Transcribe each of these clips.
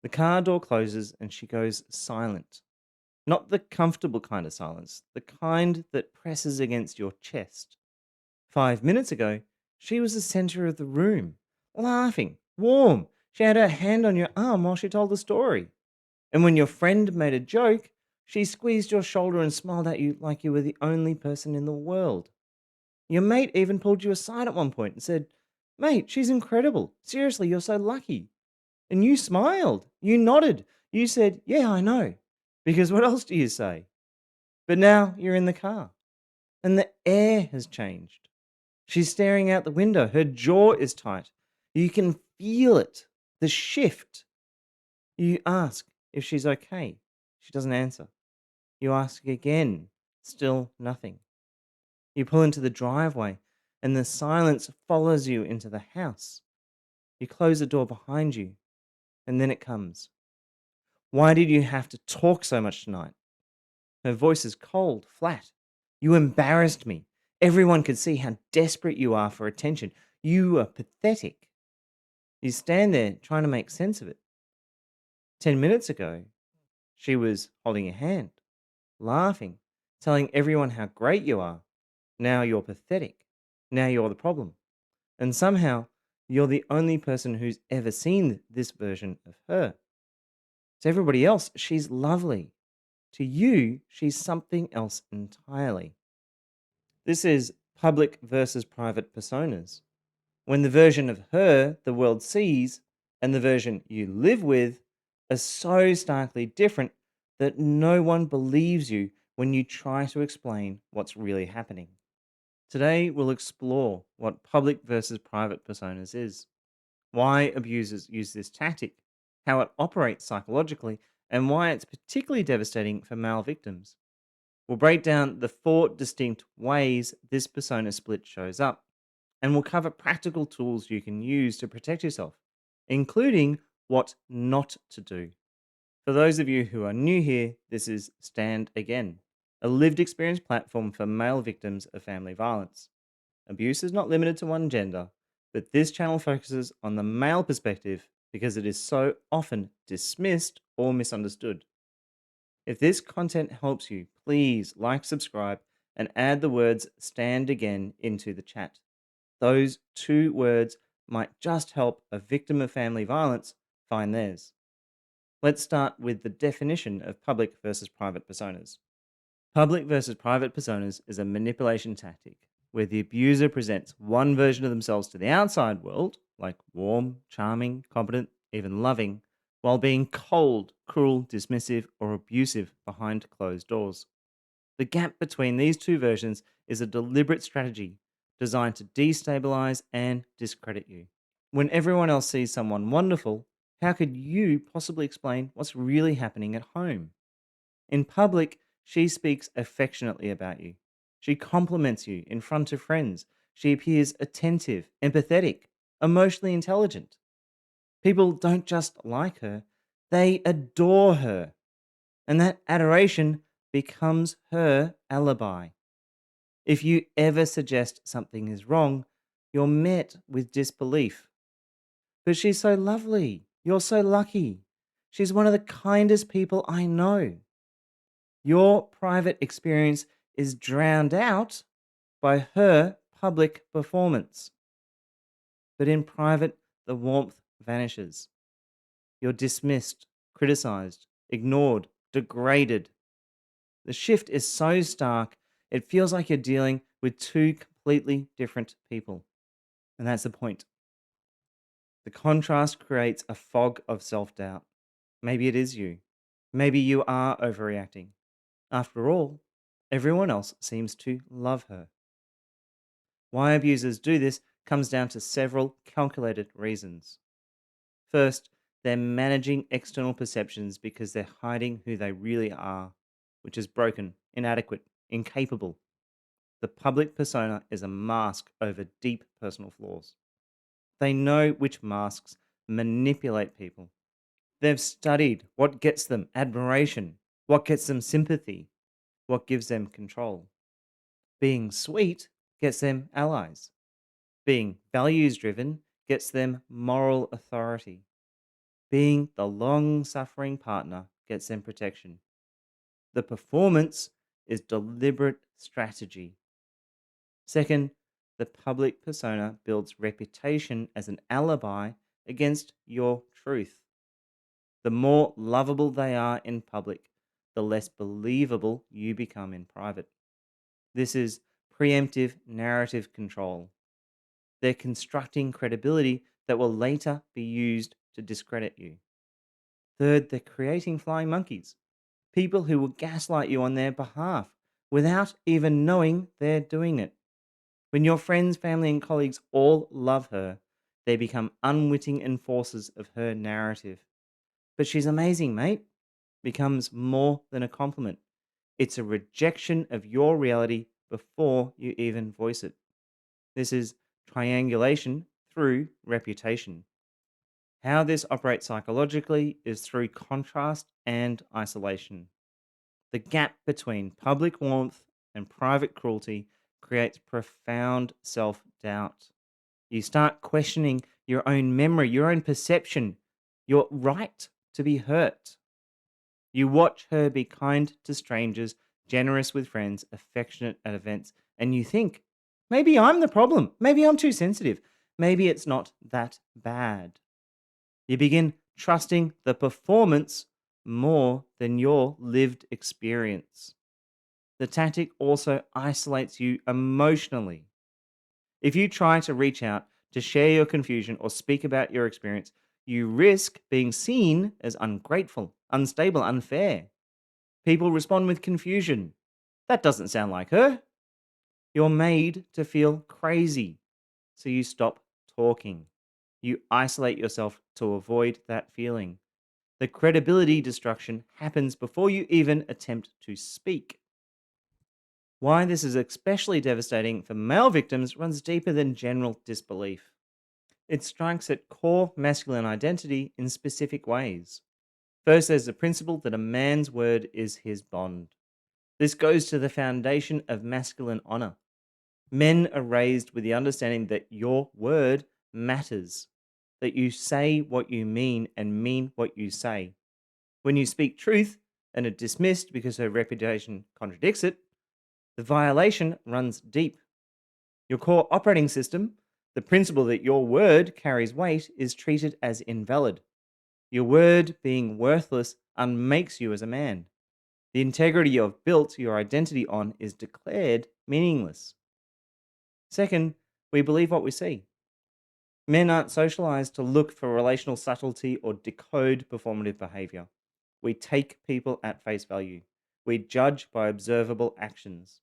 The car door closes and she goes silent. Not the comfortable kind of silence, the kind that presses against your chest. 5 minutes ago, she was the center of the room, laughing, warm. She had her hand on your arm while she told the story. And when your friend made a joke, she squeezed your shoulder and smiled at you like you were the only person in the world. Your mate even pulled you aside at one point and said, "Mate, she's incredible. Seriously, you're so lucky." And you smiled. You nodded. You said, "Yeah, I know." Because what else do you say? But now you're in the car and the air has changed. She's staring out the window. Her jaw is tight. You can feel it, the shift. You ask if she's okay. She doesn't answer. You ask again. Still nothing. You pull into the driveway and the silence follows you into the house. You close the door behind you and then it comes. "Why did you have to talk so much tonight?" Her voice is cold, flat. "You embarrassed me. Everyone could see how desperate you are for attention. You are pathetic." You stand there trying to make sense of it. 10 minutes ago, she was holding your hand, laughing, telling everyone how great you are. Now you're pathetic. Now you're the problem. And somehow, you're the only person who's ever seen this version of her. To everybody else, she's lovely. To you, she's something else entirely. This is public versus private personas. When the version of her the world sees and the version you live with are so starkly different that no one believes you when you try to explain what's really happening. Today, we'll explore what public versus private personas is, why abusers use this tactic, how it operates psychologically, and why it's particularly devastating for male victims. We'll break down the four distinct ways this persona split shows up, and we'll cover practical tools you can use to protect yourself, including what not to do. For those of you who are new here, this is Stand Again, a lived experience platform for male victims of family violence. Abuse is not limited to one gender, but this channel focuses on the male perspective because it is so often dismissed or misunderstood. If this content helps you, please like, subscribe, and add the words "stand again" into the chat. Those two words might just help a victim of family violence find theirs. Let's start with the definition of public versus private personas. Public versus private personas is a manipulation tactic where the abuser presents one version of themselves to the outside world, like warm, charming, competent, even loving, while being cold, cruel, dismissive, or abusive behind closed doors. The gap between these two versions is a deliberate strategy designed to destabilize and discredit you. When everyone else sees someone wonderful, how could you possibly explain what's really happening at home? In public, she speaks affectionately about you. She compliments you in front of friends. She appears attentive, empathetic, emotionally intelligent. People don't just like her, they adore her. And that adoration becomes her alibi. If you ever suggest something is wrong, you're met with disbelief. "But she's so lovely. You're so lucky. She's one of the kindest people I know." Your private experience is drowned out by her public performance. But in private, the warmth vanishes. You're dismissed, criticized, ignored, degraded. The shift is so stark, it feels like you're dealing with two completely different people. And that's the point. The contrast creates a fog of self doubt. Maybe it is you. Maybe you are overreacting. After all, everyone else seems to love her. Why abusers do this comes down to several calculated reasons. First, they're managing external perceptions because they're hiding who they really are, which is broken, inadequate, incapable. The public persona is a mask over deep personal flaws. They know which masks manipulate people. They've studied what gets them admiration, what gets them sympathy, what gives them control. Being sweet gets them allies. Being values driven gets them moral authority. Being the long suffering partner gets them protection. The performance is deliberate strategy. Second, the public persona builds reputation as an alibi against your truth. The more lovable they are in public, the less believable you become in private. This is preemptive narrative control. They're constructing credibility that will later be used to discredit you. Third, they're creating flying monkeys, people who will gaslight you on their behalf without even knowing they're doing it. When your friends, family, and colleagues all love her, they become unwitting enforcers of her narrative. But she's amazing, mate, becomes more than a compliment. It's a rejection of your reality before you even voice it. This is triangulation through reputation. How this operates psychologically is through contrast and isolation. The gap between public warmth and private cruelty creates profound self doubt. You start questioning your own memory, your own perception, your right to be hurt. You watch her be kind to strangers, generous with friends, affectionate at events, and you think, maybe I'm the problem. Maybe I'm too sensitive. Maybe it's not that bad. You begin trusting the performance more than your lived experience. The tactic also isolates you emotionally. If you try to reach out to share your confusion or speak about your experience, you risk being seen as ungrateful, unstable, unfair. People respond with confusion. That doesn't sound like her. You're made to feel crazy, so you stop talking. You isolate yourself to avoid that feeling. The credibility destruction happens before you even attempt to speak. Why this is especially devastating for male victims runs deeper than general disbelief. It strikes at core masculine identity in specific ways. First, there's the principle that a man's word is his bond. This goes to the foundation of masculine honor. Men are raised with the understanding that your word matters, that you say what you mean and mean what you say. When you speak truth and are dismissed because her reputation contradicts it, the violation runs deep. Your core operating system, the principle that your word carries weight, is treated as invalid. Your word being worthless unmakes you as a man. The integrity you have built your identity on is declared meaningless. Second, we believe what we see. Men aren't socialized to look for relational subtlety or decode performative behavior. We take people at face value. We judge by observable actions.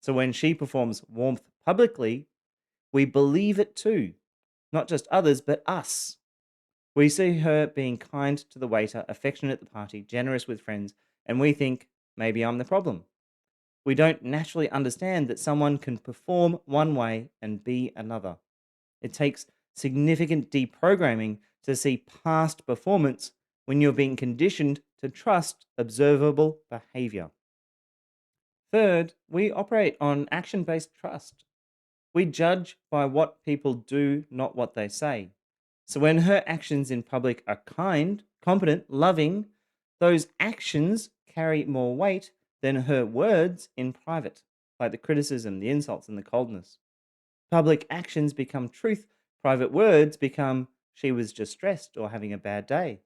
So when she performs warmth publicly, we believe it too. Not just others, but us. We see her being kind to the waiter, affectionate at the party, generous with friends, and we think, maybe I'm the problem. We don't naturally understand that someone can perform one way and be another. It takes significant deprogramming to see past performance when you're being conditioned to trust observable behavior. Third, we operate on action based trust. We judge by what people do, not what they say. So when her actions in public are kind, competent, loving, those actions carry more weight than her words in private, like the criticism, the insults, and the coldness. Public actions become truth, private words become she was just stressed or having a bad day.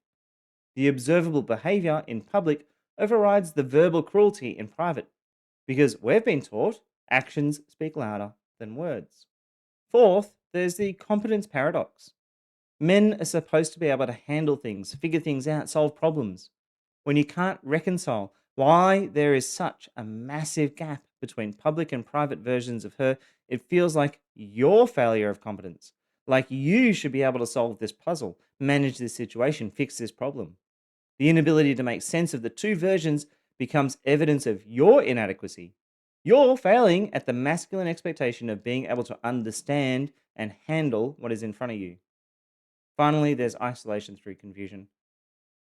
The observable behavior in public overrides the verbal cruelty in private because we've been taught actions speak louder than words. Fourth, there's the competence paradox. Men are supposed to be able to handle things, figure things out, solve problems. When you can't reconcile why there is such a massive gap between public and private versions of her, it feels like your failure of competence. Like you should be able to solve this puzzle, manage this situation, fix this problem. The inability to make sense of the two versions becomes evidence of your inadequacy. You're failing at the masculine expectation of being able to understand and handle what is in front of you. Finally, there's isolation through confusion.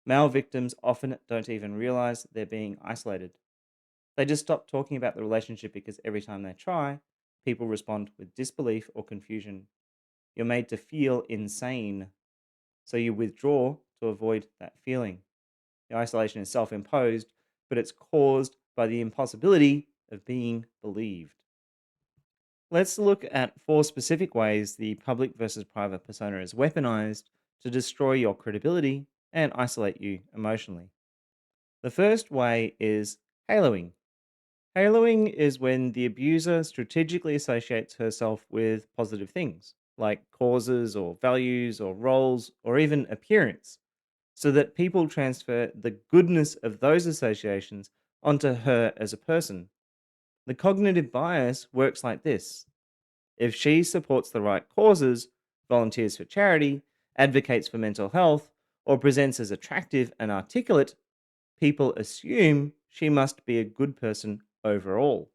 Male victims often don't even realize they're being isolated. They just stop talking about the relationship because every time they try, people respond with disbelief or confusion. You're made to feel insane, so you withdraw to avoid that feeling. The isolation is self imposed, but it's caused by the impossibility of being believed. Let's look at four specific ways the public versus private persona is weaponized to destroy your credibility and isolate you emotionally. The first way is haloing. Haloing is when the abuser strategically associates herself with positive things, like causes or values or roles or even appearance, so that people transfer the goodness of those associations onto her as a person. The cognitive bias works like this: if she supports the right causes, volunteers for charity, advocates for mental health, or presents as attractive and articulate, people assume she must be a good person overall.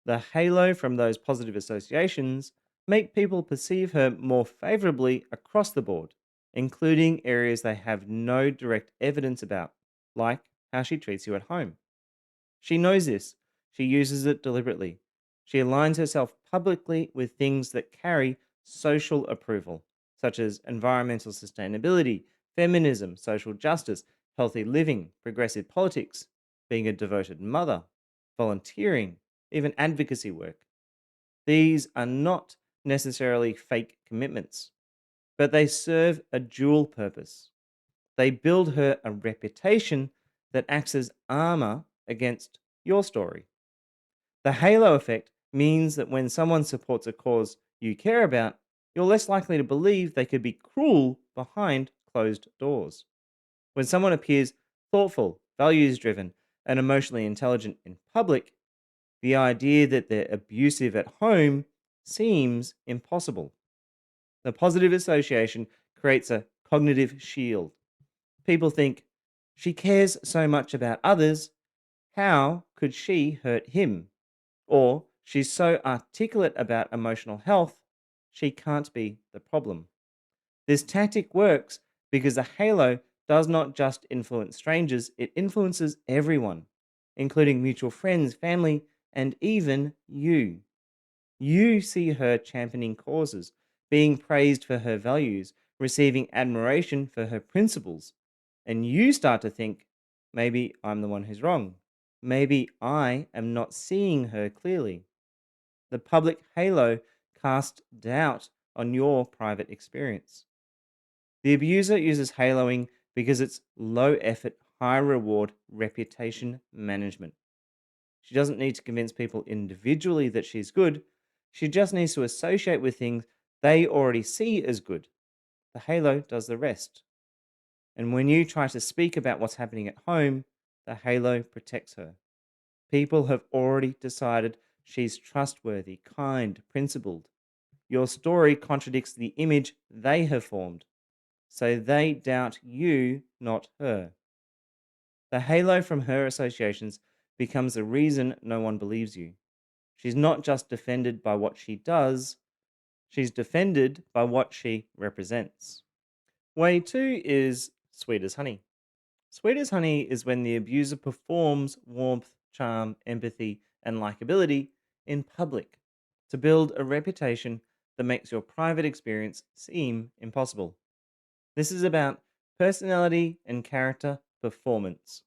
The halo from those positive associations make people perceive her more favorably across the board, including areas they have no direct evidence about, like how she treats you at home. She knows this. She uses it deliberately. She aligns herself publicly with things that carry social approval, such as environmental sustainability, feminism, social justice, healthy living, progressive politics, being a devoted mother, volunteering, even advocacy work. These are not necessarily fake commitments, but they serve a dual purpose. They build her a reputation that acts as armor against your story. The halo effect means that when someone supports a cause you care about, you're less likely to believe they could be cruel behind closed doors. When someone appears thoughtful, values driven, and emotionally intelligent in public, the idea that they're abusive at home seems impossible. The positive association creates a cognitive shield. People think, she cares so much about others, how could she hurt him? Or she's so articulate about emotional health, she can't be the problem. This tactic works because the halo does not just influence strangers, it influences everyone, including mutual friends, family, and even you. You see her championing causes, being praised for her values, receiving admiration for her principles, and you start to think, maybe I'm the one who's wrong. Maybe I am not seeing her clearly. The public halo casts doubt on your private experience. The abuser uses haloing because it's low effort, high reward reputation management. She doesn't need to convince people individually that she's good. She just needs to associate with things they already see as good. The halo does the rest. And when you try to speak about what's happening at home, the halo protects her. People have already decided she's trustworthy, kind, principled. Your story contradicts the image they have formed, so they doubt you, not her. The halo from her associations becomes the reason no one believes you. She's not just defended by what she does, she's defended by what she represents. Way two is sweet as honey. Sweet as honey is when the abuser performs warmth, charm, empathy, and likability in public to build a reputation that makes your private experience seem impossible. This is about personality and character performance.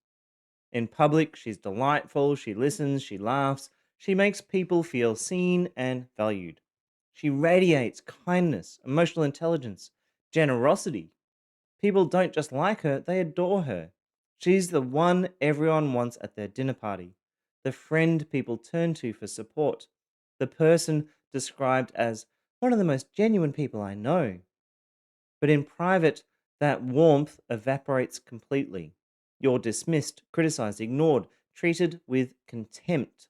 In public, she's delightful, she listens, she laughs, she makes people feel seen and valued. She radiates kindness, emotional intelligence, generosity. People don't just like her, they adore her. She's the one everyone wants at their dinner party, the friend people turn to for support, the person described as one of the most genuine people I know. But in private, that warmth evaporates completely. You're dismissed, criticized, ignored, treated with contempt.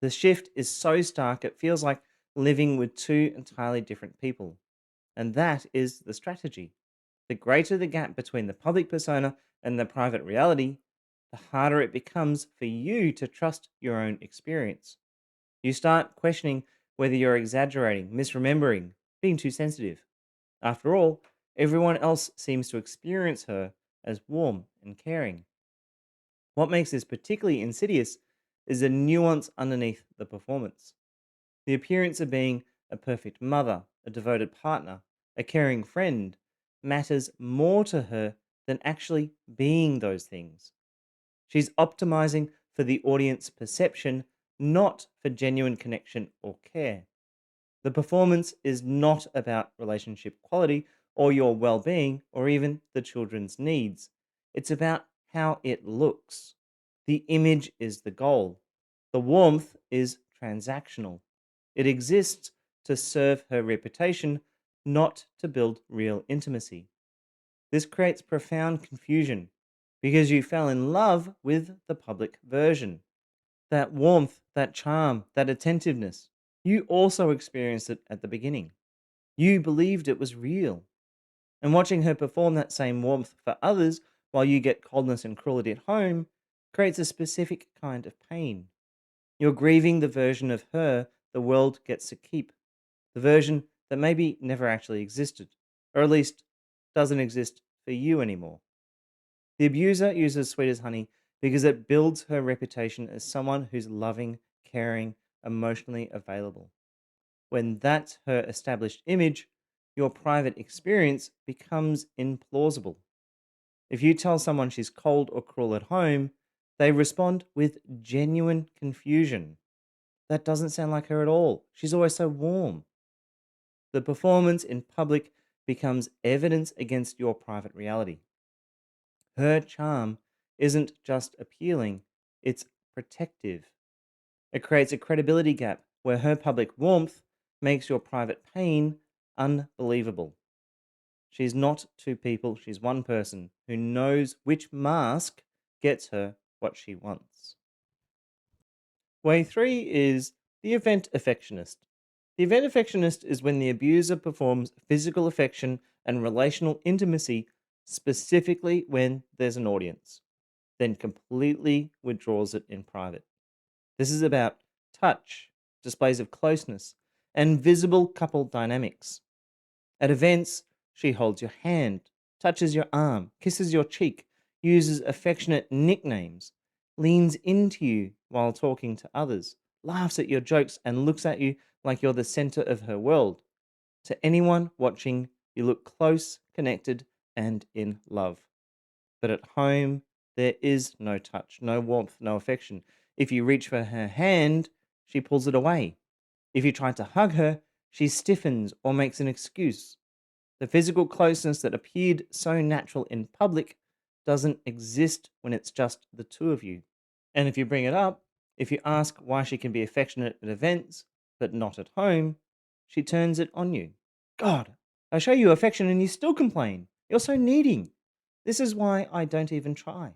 The shift is so stark it feels like living with two entirely different people. And that is the strategy. The greater the gap between the public persona and the private reality, the harder it becomes for you to trust your own experience. You start questioning whether you're exaggerating, misremembering, being too sensitive. After all, everyone else seems to experience her as warm and caring. What makes this particularly insidious is the nuance underneath the performance. The appearance of being a perfect mother, a devoted partner, a caring friend matters more to her than actually being those things. She's optimizing for the audience perception, not for genuine connection or care. The performance is not about relationship quality or your well being or even the children's needs. It's about how it looks. The image is the goal. The warmth is transactional. It exists to serve her reputation, not to build real intimacy. This creates profound confusion because you fell in love with the public version. That warmth, that charm, that attentiveness, you also experienced it at the beginning. You believed it was real. And watching her perform that same warmth for others while you get coldness and cruelty at home creates a specific kind of pain. You're grieving the version of her the world gets to keep, the version that maybe never actually existed, or at least doesn't exist for you anymore. The abuser uses sweet as honey because it builds her reputation as someone who's loving, caring, emotionally available. When that's her established image, your private experience becomes implausible. If you tell someone she's cold or cruel at home, they respond with genuine confusion. That doesn't sound like her at all. She's always so warm. The performance in public becomes evidence against your private reality. Her charm isn't just appealing, it's protective. It creates a credibility gap where her public warmth makes your private pain unbelievable. She's not two people, she's one person who knows which mask gets her what she wants. Way three is the event affectionist. The event affectionist is when the abuser performs physical affection and relational intimacy specifically when there's an audience, then completely withdraws it in private. This is about touch, displays of closeness, and visible couple dynamics. At events, she holds your hand, touches your arm, kisses your cheek, uses affectionate nicknames, leans into you while talking to others, laughs at your jokes, and looks at you like you're the center of her world. To anyone watching, you look close, connected, and in love. But at home, there is no touch, no warmth, no affection. If you reach for her hand, she pulls it away. If you try to hug her, she stiffens or makes an excuse. The physical closeness that appeared so natural in public doesn't exist when it's just the two of you. And if you bring it up, if you ask why she can be affectionate at events, but not at home, she turns it on you. God, I show you affection and you still complain. You're so needy. This is why I don't even try.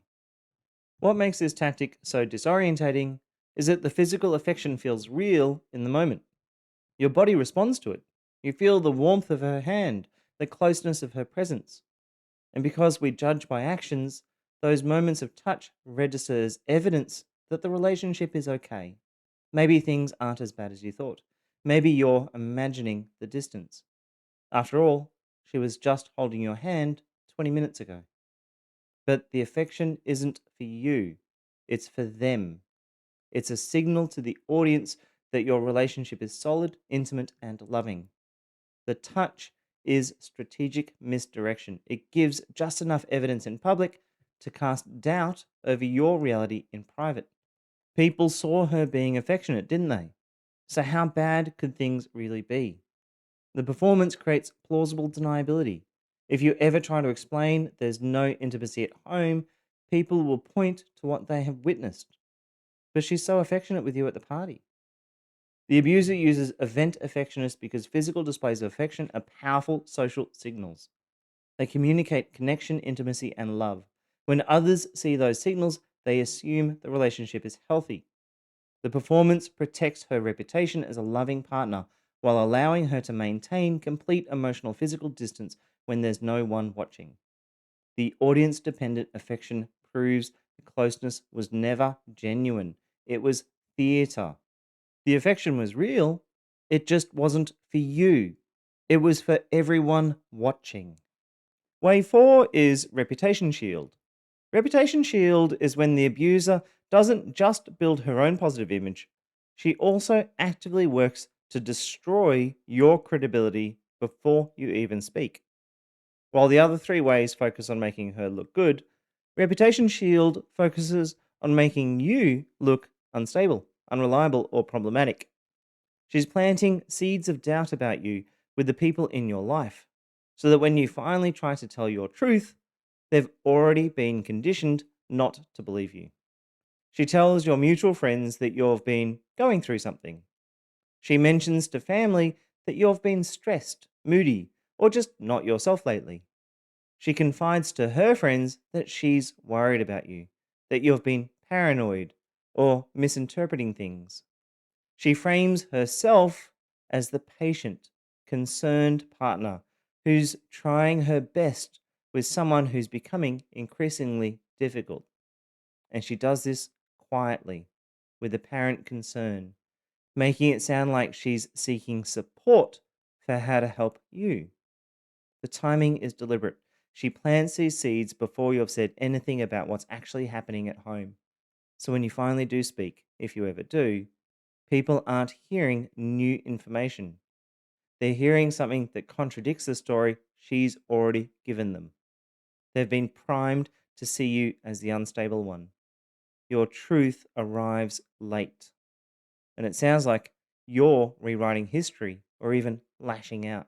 What makes this tactic so disorientating is that the physical affection feels real in the moment. Your body responds to it. You feel the warmth of her hand, the closeness of her presence. And because we judge by actions, those moments of touch register as evidence that the relationship is okay. Maybe things aren't as bad as you thought. Maybe you're imagining the distance. After all, she was just holding your hand 20 minutes ago. But the affection isn't for you, it's for them. It's a signal to the audience that your relationship is solid, intimate, and loving. The touch is strategic misdirection. It gives just enough evidence in public to cast doubt over your reality in private. People saw her being affectionate, didn't they? So, how bad could things really be? The performance creates plausible deniability. If you ever try to explain there's no intimacy at home, people will point to what they have witnessed. But she's so affectionate with you at the party. The abuser uses event affectionists because physical displays of affection are powerful social signals. They communicate connection, intimacy, and love. When others see those signals, they assume the relationship is healthy. The performance protects her reputation as a loving partner while allowing her to maintain complete emotional physical distance when there's no one watching. The audience dependent affection proves the closeness was never genuine, it was theatre. The affection was real, it just wasn't for you, it was for everyone watching. Way four is reputation shield. Reputation shield is when the abuser doesn't just build her own positive image, she also actively works to destroy your credibility before you even speak. While the other three ways focus on making her look good, Reputation Shield focuses on making you look unstable, unreliable, or problematic. She's planting seeds of doubt about you with the people in your life, so that when you finally try to tell your truth, they've already been conditioned not to believe you. She tells your mutual friends that you've been going through something. She mentions to family that you've been stressed, moody, or just not yourself lately. She confides to her friends that she's worried about you, that you've been paranoid or misinterpreting things. She frames herself as the patient, concerned partner who's trying her best with someone who's becoming increasingly difficult. And she does this quietly, with apparent concern, making it sound like she's seeking support for how to help you. The timing is deliberate. She plants these seeds before you've said anything about what's actually happening at home. So when you finally do speak, if you ever do, people aren't hearing new information. They're hearing something that contradicts the story she's already given them. They've been primed to see you as the unstable one. Your truth arrives late. And it sounds like you're rewriting history or even lashing out.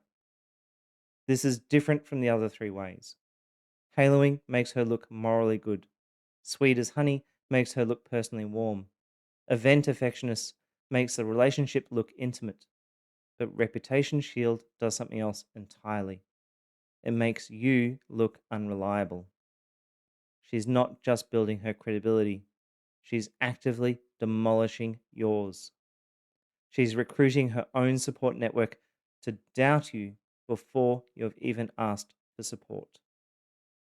This is different from the other three ways. Haloing makes her look morally good. Sweet as honey makes her look personally warm. Event affectionist makes the relationship look intimate. But Reputation Shield does something else entirely. It makes you look unreliable. She's not just building her credibility, she's actively demolishing yours. She's recruiting her own support network to doubt you before you've even asked for support.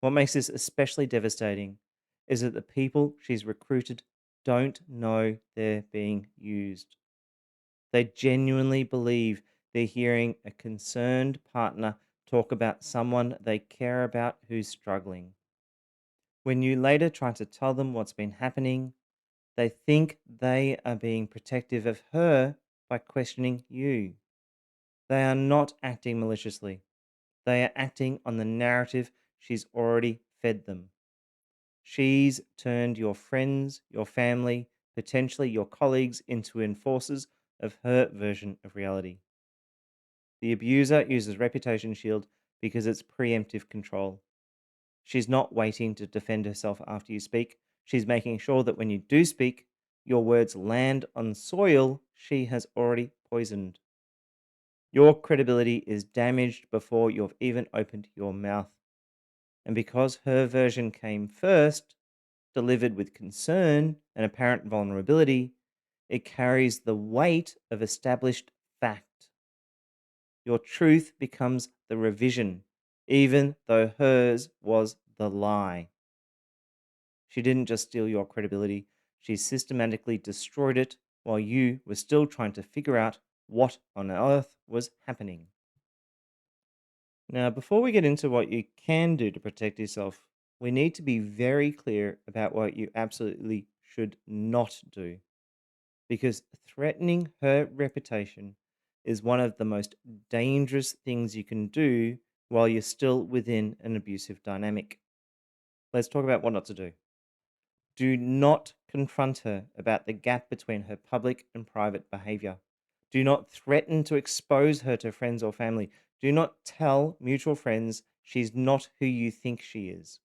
What makes this especially devastating is that the people she's recruited don't know they're being used. They genuinely believe they're hearing a concerned partner talk about someone they care about who's struggling. When you later try to tell them what's been happening, they think they are being protective of her by questioning you. They are not acting maliciously. They are acting on the narrative she's already fed them. She's turned your friends, your family, potentially your colleagues into enforcers of her version of reality. The abuser uses Reputation Shield because it's preemptive control. She's not waiting to defend herself after you speak. She's making sure that when you do speak, your words land on soil she has already poisoned. Your credibility is damaged before you've even opened your mouth. And because her version came first, delivered with concern and apparent vulnerability, it carries the weight of established fact. Your truth becomes the revision, even though hers was the lie. She didn't just steal your credibility, she systematically destroyed it while you were still trying to figure out what on earth was happening. Now, before we get into what you can do to protect yourself, we need to be very clear about what you absolutely should not do. Because threatening her reputation is one of the most dangerous things you can do while you're still within an abusive dynamic. Let's talk about what not to do. Do not confront her about the gap between her public and private behavior. Do not threaten to expose her to friends or family. Do not tell mutual friends she's not who you think she is.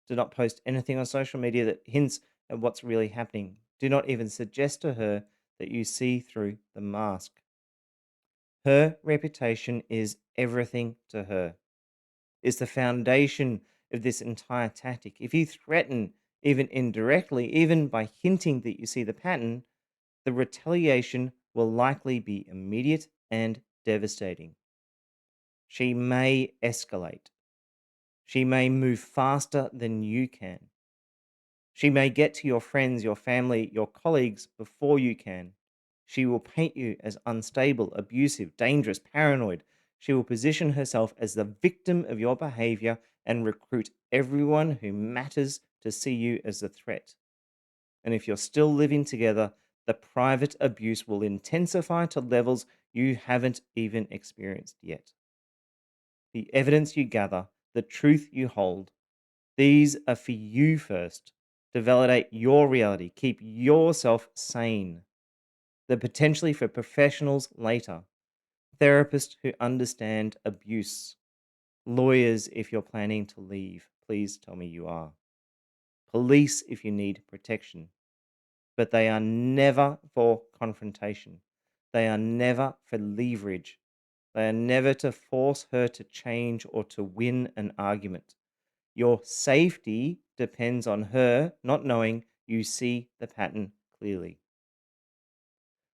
Do not post anything on social media that hints at what's really happening. Do not even suggest to her that you see through the mask. Her reputation is everything to her, is the foundation of this entire tactic. If you threaten, even indirectly, even by hinting that you see the pattern, the retaliation will likely be immediate and devastating. She may escalate. She may move faster than you can. She may get to your friends, your family, your colleagues before you can. She will paint you as unstable, abusive, dangerous, paranoid. She will position herself as the victim of your behavior and recruit everyone who matters to see you as a threat. And if you're still living together, the private abuse will intensify to levels you haven't even experienced yet. The evidence you gather the truth you hold. These are for you first, to validate your reality, keep yourself sane. They're potentially for professionals later, therapists who understand abuse, lawyers if you're planning to leave. Please tell me you are. Police if you need protection. But they are never for confrontation. They are never for leverage. They are never to force her to change or to win an argument. Your safety depends on her not knowing you see the pattern clearly.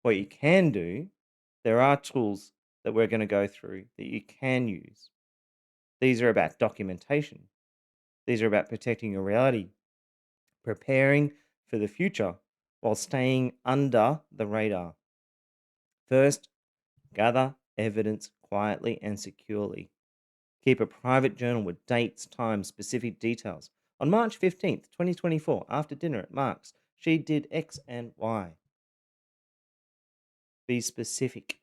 What you can do, there are tools that we're going to go through that you can use. These are about documentation. These are about protecting your reality, preparing for the future while staying under the radar. First, gather evidence quietly and securely. Keep a private journal with dates, times, specific details. On March 15th, 2024, after dinner at Mark's, she did X and Y. Be specific.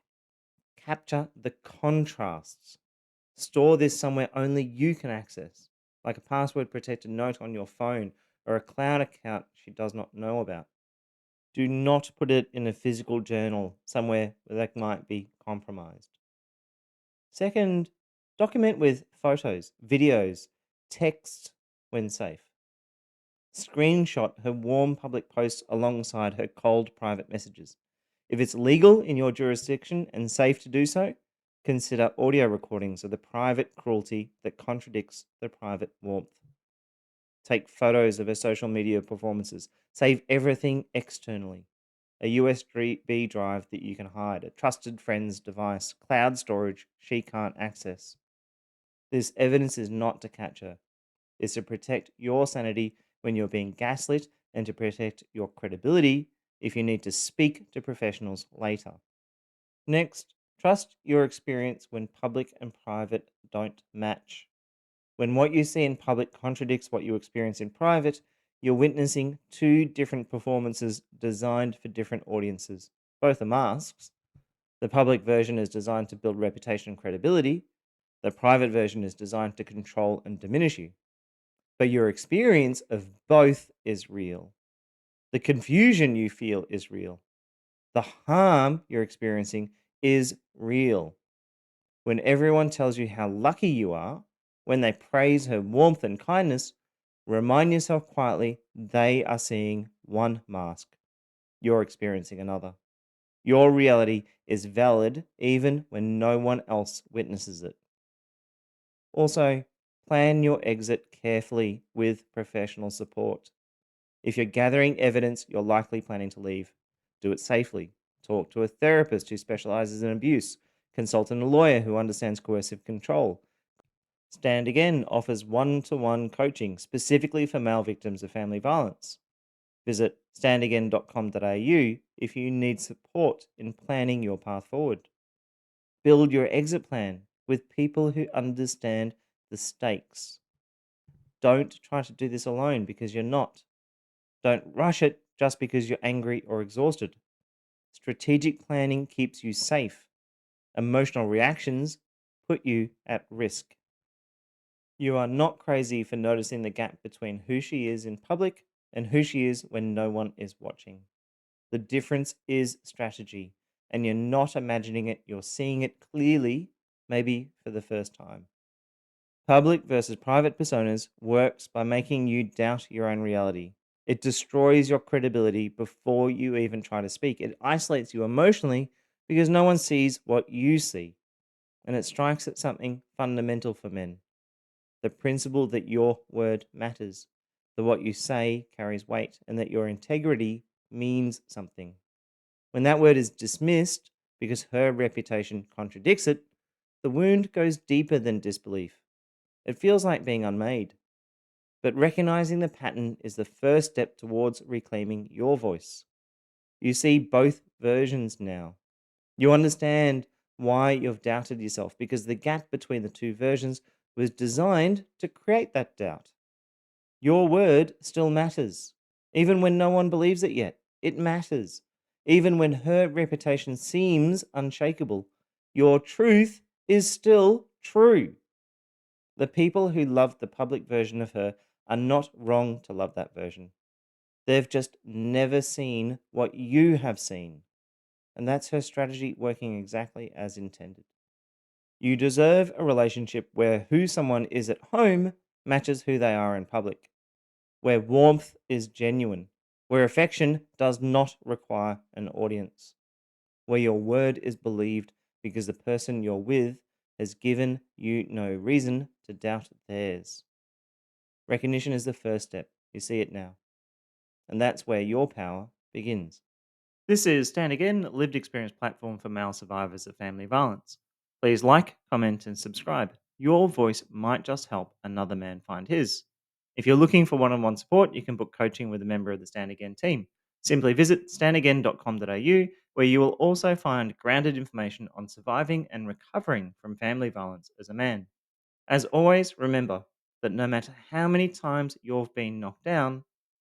Capture the contrasts. Store this somewhere only you can access, like a password protected note on your phone or a cloud account she does not know about. Do not put it in a physical journal somewhere where that might be compromised. Second, document with photos, videos, text when safe. Screenshot her warm public posts alongside her cold private messages. If it's legal in your jurisdiction and safe to do so, consider audio recordings of the private cruelty that contradicts the private warmth. Take photos of her social media performances. Save everything externally. A USB drive that you can hide, a trusted friend's device, cloud storage she can't access. This evidence is not to catch her. It's to protect your sanity when you're being gaslit and to protect your credibility if you need to speak to professionals later. Next, trust your experience when public and private don't match. When what you see in public contradicts what you experience in private, you're witnessing two different performances designed for different audiences. Both are masks. The public version is designed to build reputation and credibility. The private version is designed to control and diminish you. But your experience of both is real. The confusion you feel is real. The harm you're experiencing is real. When everyone tells you how lucky you are, when they praise her warmth and kindness, remind yourself quietly they are seeing one mask. You're experiencing another. Your reality is valid even when no one else witnesses it. Also, plan your exit carefully with professional support. If you're gathering evidence, you're likely planning to leave. Do it safely. Talk to a therapist who specializes in abuse. Consult a lawyer who understands coercive control. Stand Again offers one-to-one coaching specifically for male victims of family violence. Visit standagain.com.au if you need support in planning your path forward. Build your exit plan with people who understand the stakes. Don't try to do this alone because you're not. Don't rush it just because you're angry or exhausted. Strategic planning keeps you safe. Emotional reactions put you at risk. You are not crazy for noticing the gap between who she is in public and who she is when no one is watching. The difference is strategy, and you're not imagining it, you're seeing it clearly, maybe for the first time. Public versus private personas works by making you doubt your own reality. It destroys your credibility before you even try to speak. It isolates you emotionally because no one sees what you see. And it strikes at something fundamental for men, the principle that your word matters, that what you say carries weight, and that your integrity means something. When that word is dismissed because her reputation contradicts it, the wound goes deeper than disbelief. It feels like being unmade. But recognizing the pattern is the first step towards reclaiming your voice. You see both versions now. You understand why you've doubted yourself because the gap between the two versions was designed to create that doubt. Your word still matters, even when no one believes it yet. It matters. Even when her reputation seems unshakable, your truth is still true. The people who loved the public version of her are not wrong to love that version. They've just never seen what you have seen. And that's her strategy working exactly as intended. You deserve a relationship where who someone is at home matches who they are in public, where warmth is genuine, where affection does not require an audience, where your word is believed because the person you're with has given you no reason to doubt theirs. Recognition is the first step. You see it now. And that's where your power begins. This is Stand Again, lived experience platform for male survivors of family violence. Please like, comment, and subscribe. Your voice might just help another man find his. If you're looking for one on one support, you can book coaching with a member of the Stand Again team. Simply visit standagain.com.au, where you will also find grounded information on surviving and recovering from family violence as a man. As always, remember that no matter how many times you've been knocked down,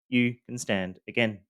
you can stand again.